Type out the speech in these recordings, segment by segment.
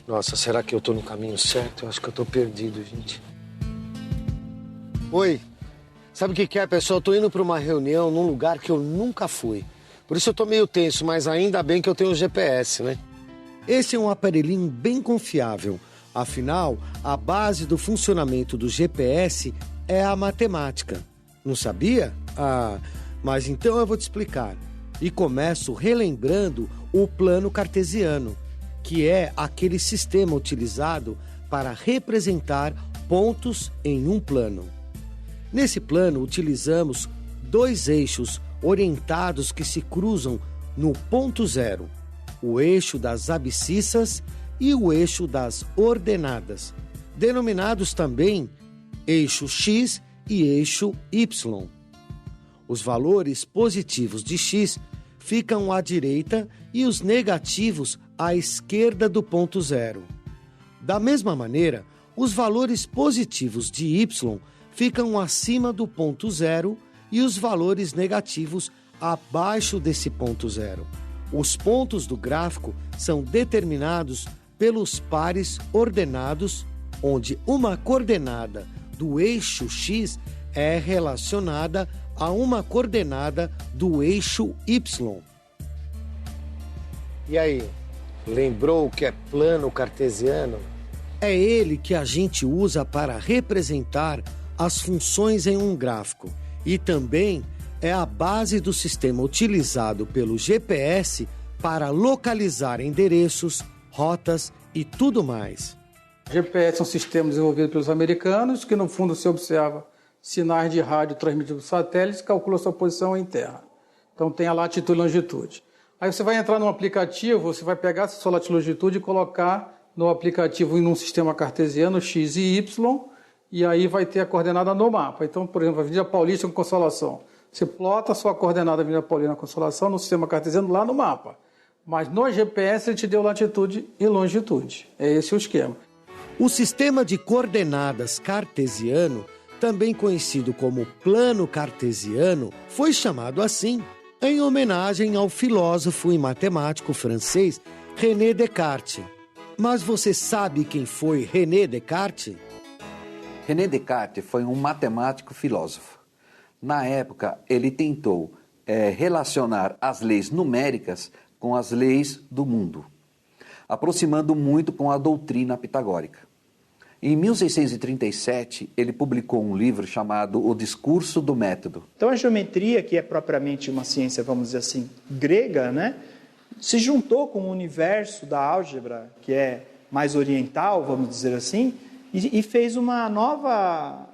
Nossa, será que eu tô no caminho certo? Eu acho que eu tô perdido, gente. Oi, sabe o que é, pessoal? Eu tô indo pra uma reunião num lugar que eu nunca fui. Por isso eu tô meio tenso, mas ainda bem que eu tenho o GPS, né? Esse é um aparelhinho bem confiável. Afinal, a base do funcionamento do GPS é a matemática. Não sabia? Ah, mas então eu vou te explicar. E começo relembrando o plano cartesiano, que é aquele sistema utilizado para representar pontos em um plano. Nesse plano, utilizamos dois eixos orientados que se cruzam no ponto zero, o eixo das abscissas e o eixo das ordenadas, denominados também eixo X e eixo Y. Os valores positivos de X ficam à direita e os negativos à esquerda do ponto zero. Da mesma maneira, os valores positivos de Y ficam acima do ponto zero e os valores negativos abaixo desse ponto zero. Os pontos do gráfico são determinados pelos pares ordenados, onde uma coordenada do eixo X é relacionada a uma coordenada do eixo Y. E aí, lembrou o que é plano cartesiano? É ele que a gente usa para representar as funções em um gráfico e também é a base do sistema utilizado pelo GPS para localizar endereços, rotas e tudo mais. O GPS é um sistema desenvolvido pelos americanos que, no fundo, se observa sinais de rádio transmitidos por satélites e calcula sua posição em terra. Então, tem a latitude e longitude. Aí você vai entrar num aplicativo, você vai pegar essa sua latitude e longitude e colocar no aplicativo em um sistema cartesiano, X e Y, e aí vai ter a coordenada no mapa. Então, por exemplo, a Avenida Paulista com Consolação. Você plota a sua coordenada Avenida Paulista com Consolação no sistema cartesiano lá no mapa. Mas no GPS ele te deu latitude e longitude. É esse o esquema. O sistema de coordenadas cartesiano, também conhecido como plano cartesiano, foi chamado assim em homenagem ao filósofo e matemático francês René Descartes. Mas você sabe quem foi René Descartes? René Descartes foi um matemático filósofo. Na época, ele tentou relacionar as leis numéricas com as leis do mundo, aproximando muito com a doutrina pitagórica. Em 1637, ele publicou um livro chamado O Discurso do Método. Então a geometria, que é propriamente uma ciência, vamos dizer assim, grega, né, se juntou com o universo da álgebra, que é mais oriental, vamos dizer assim, e fez uma nova...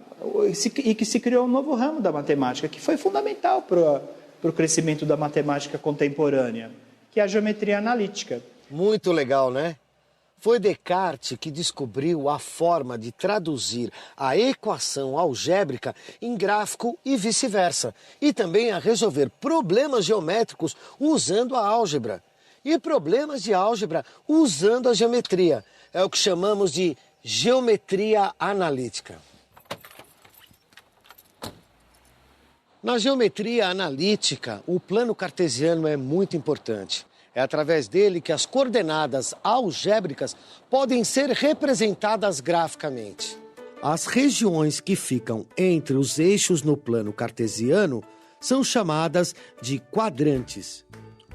e que se criou um novo ramo da matemática, que foi fundamental para o crescimento da matemática contemporânea, que é a geometria analítica. Muito legal, né? Foi Descartes que descobriu a forma de traduzir a equação algébrica em gráfico e vice-versa, e também a resolver problemas geométricos usando a álgebra, e problemas de álgebra usando a geometria. É o que chamamos de geometria analítica. Na geometria analítica, o plano cartesiano é muito importante. É através dele que as coordenadas algébricas podem ser representadas graficamente. As regiões que ficam entre os eixos no plano cartesiano são chamadas de quadrantes.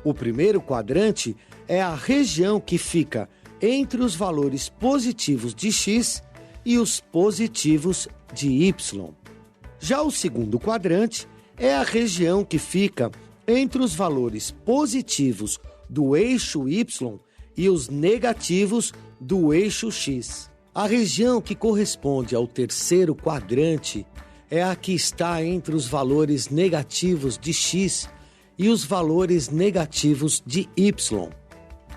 O primeiro quadrante é a região que fica entre os valores positivos de x e os positivos de y. Já o segundo quadrante é a região que fica entre os valores positivos do eixo y e os negativos do eixo x. A região que corresponde ao terceiro quadrante é a que está entre os valores negativos de x e os valores negativos de y.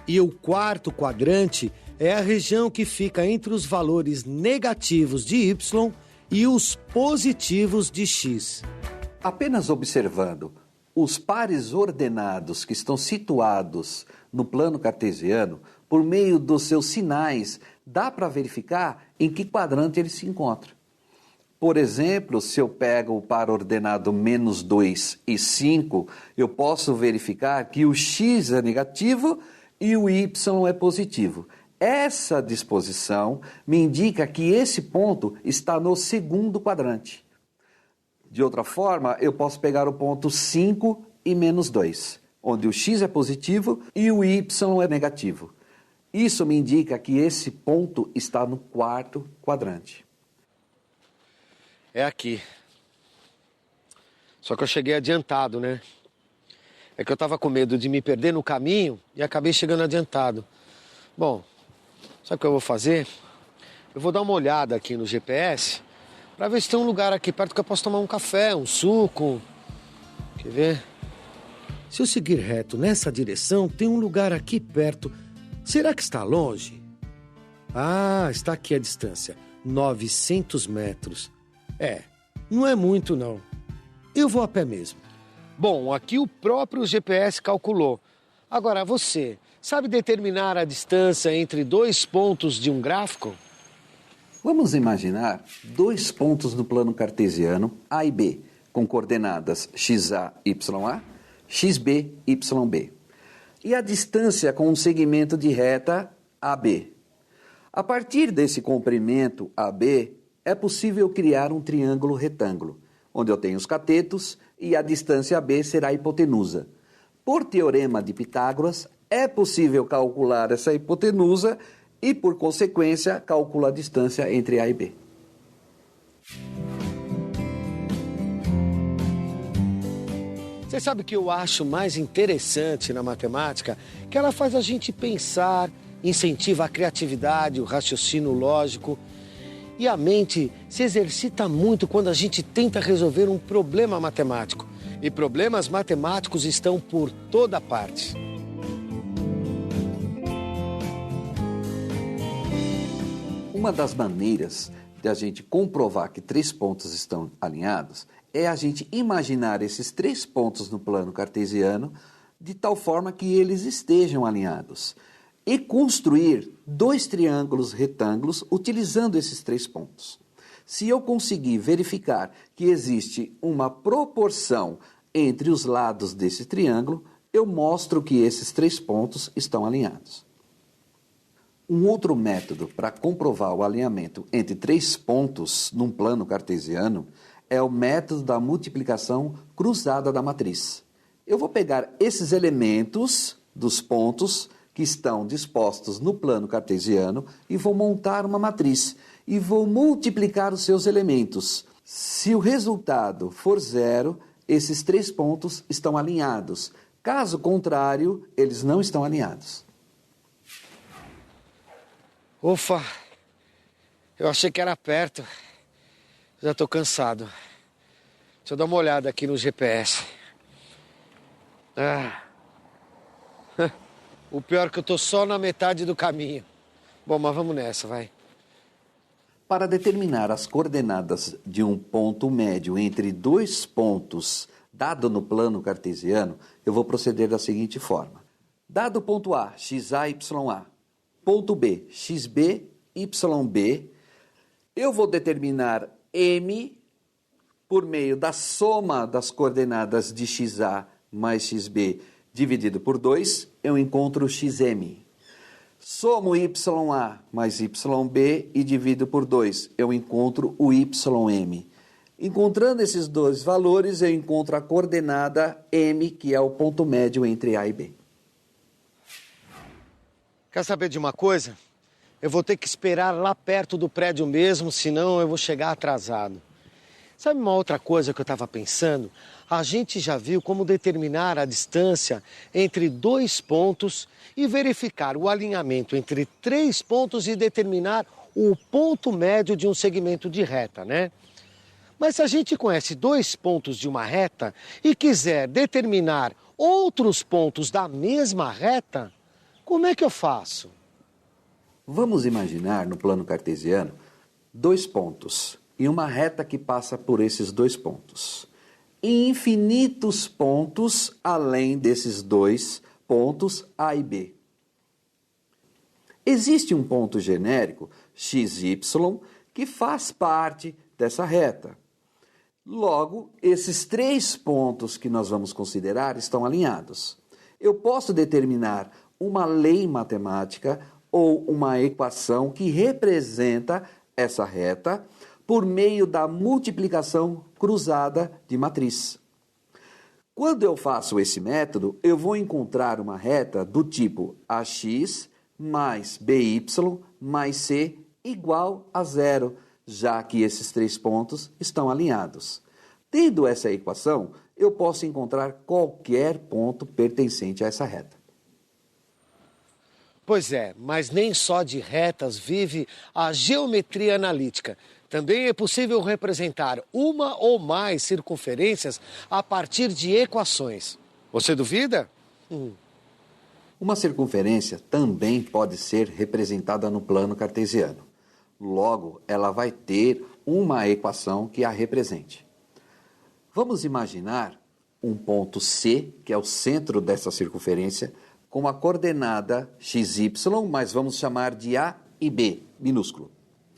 E o quarto quadrante é a região que fica entre os valores negativos de y e os positivos de x. Apenas observando os pares ordenados que estão situados no plano cartesiano, por meio dos seus sinais, dá para verificar em que quadrante ele se encontra. Por exemplo, se eu pego o par ordenado menos 2 e 5, eu posso verificar que o x é negativo e o y é positivo. Essa disposição me indica que esse ponto está no segundo quadrante. De outra forma, eu posso pegar o ponto 5 e menos 2, onde o x é positivo e o y é negativo. Isso me indica que esse ponto está no quarto quadrante. É aqui. Só que eu cheguei adiantado, né? É que eu tava com medo de me perder no caminho e acabei chegando adiantado. Bom, sabe o que eu vou fazer? Eu vou dar uma olhada aqui no GPS para ver se tem um lugar aqui perto que eu posso tomar um café, um suco. Quer ver? Se eu seguir reto nessa direção, tem um lugar aqui perto. Será que está longe? Ah, está aqui a distância. 900 metros. Não é muito não. Eu vou a pé mesmo. Bom, aqui o próprio GPS calculou. Agora, você sabe determinar a distância entre dois pontos de um gráfico? Vamos imaginar dois pontos no plano cartesiano A e B, com coordenadas XA, YA, XB, YB. E a distância com um segmento de reta AB. A partir desse comprimento AB, é possível criar um triângulo retângulo, onde eu tenho os catetos e a distância AB será a hipotenusa. Por teorema de Pitágoras, é possível calcular essa hipotenusa e, por consequência, calcula a distância entre A e B. Você sabe o que eu acho mais interessante na matemática? Que ela faz a gente pensar, incentiva a criatividade, o raciocínio lógico. E a mente se exercita muito quando a gente tenta resolver um problema matemático. E problemas matemáticos estão por toda parte. Uma das maneiras de a gente comprovar que três pontos estão alinhados é a gente imaginar esses três pontos no plano cartesiano de tal forma que eles estejam alinhados e construir dois triângulos retângulos utilizando esses três pontos. Se eu conseguir verificar que existe uma proporção entre os lados desse triângulo, eu mostro que esses três pontos estão alinhados. Um outro método para comprovar o alinhamento entre três pontos num plano cartesiano é o método da multiplicação cruzada da matriz. Eu vou pegar esses elementos dos pontos que estão dispostos no plano cartesiano e vou montar uma matriz e vou multiplicar os seus elementos. Se o resultado for zero, esses três pontos estão alinhados. Caso contrário, eles não estão alinhados. Ufa, eu achei que era perto. Já estou cansado. Deixa eu dar uma olhada aqui no GPS. O pior é que eu estou só na metade do caminho. Bom, mas vamos nessa, vai. Para determinar as coordenadas de um ponto médio entre dois pontos dado no plano cartesiano, eu vou proceder da seguinte forma. Dado o ponto A, XA, YA, ponto B, XB, YB, eu vou determinar M por meio da soma das coordenadas de XA mais XB dividido por 2, eu encontro o XM. Somo YA mais YB e divido por 2, eu encontro o YM. Encontrando esses dois valores, eu encontro a coordenada M, que é o ponto médio entre A e B. Quer saber de uma coisa? Eu vou ter que esperar lá perto do prédio mesmo, senão eu vou chegar atrasado. Sabe uma outra coisa que eu estava pensando? A gente já viu como determinar a distância entre dois pontos e verificar o alinhamento entre três pontos e determinar o ponto médio de um segmento de reta, né? Mas se a gente conhece dois pontos de uma reta e quiser determinar outros pontos da mesma reta, como é que eu faço? Vamos imaginar no plano cartesiano dois pontos e uma reta que passa por esses dois pontos. E infinitos pontos além desses dois pontos A e B. Existe um ponto genérico, XY, que faz parte dessa reta. Logo, esses três pontos que nós vamos considerar estão alinhados. Eu posso determinar uma lei matemática ou uma equação que representa essa reta por meio da multiplicação cruzada de matriz. Quando eu faço esse método, eu vou encontrar uma reta do tipo ax mais by mais c igual a zero, já que esses 3 pontos estão alinhados. Tendo essa equação, eu posso encontrar qualquer ponto pertencente a essa reta. Pois é, mas nem só de retas vive a geometria analítica. Também é possível representar uma ou mais circunferências a partir de equações. Você duvida? Uma circunferência também pode ser representada no plano cartesiano. Logo, ela vai ter uma equação que a represente. Vamos imaginar um ponto C, que é o centro dessa circunferência, com a coordenada XY, mas vamos chamar de A e B, minúsculo.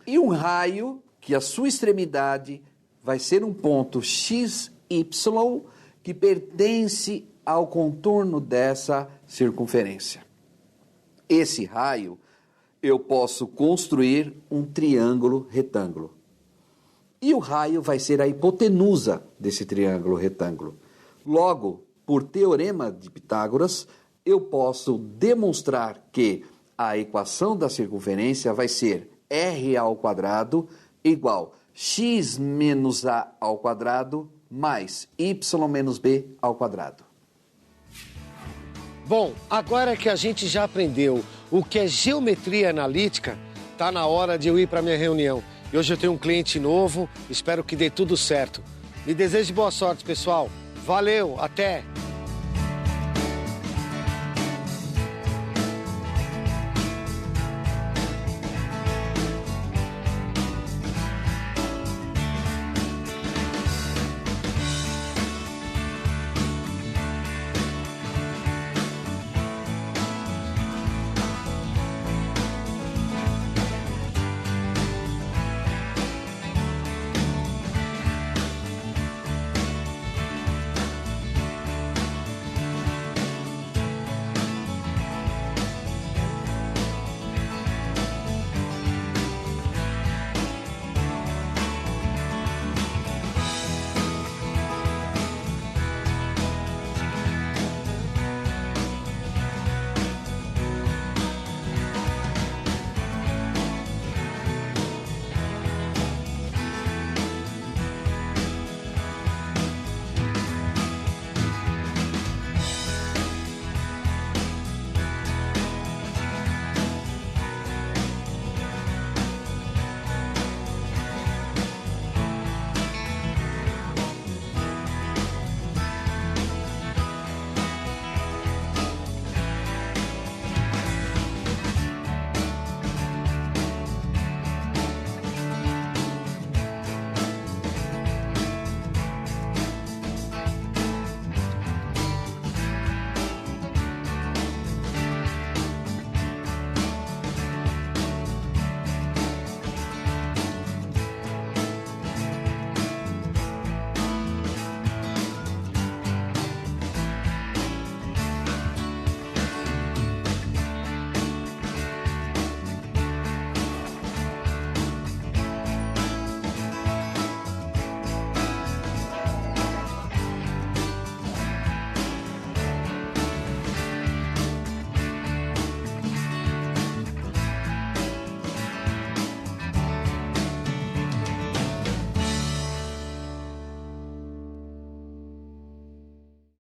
E um raio que a sua extremidade vai ser um ponto XY que pertence ao contorno dessa circunferência. Esse raio, eu posso construir um triângulo retângulo. E o raio vai ser a hipotenusa desse triângulo retângulo. Logo, por teorema de Pitágoras, eu posso demonstrar que a equação da circunferência vai ser r ao quadrado igual x menos a ao quadrado mais y menos b ao quadrado. Bom, agora que a gente já aprendeu o que é geometria analítica, tá na hora de eu ir para minha reunião. E hoje eu tenho um cliente novo, espero que dê tudo certo. Me desejo boa sorte, pessoal. Valeu, até!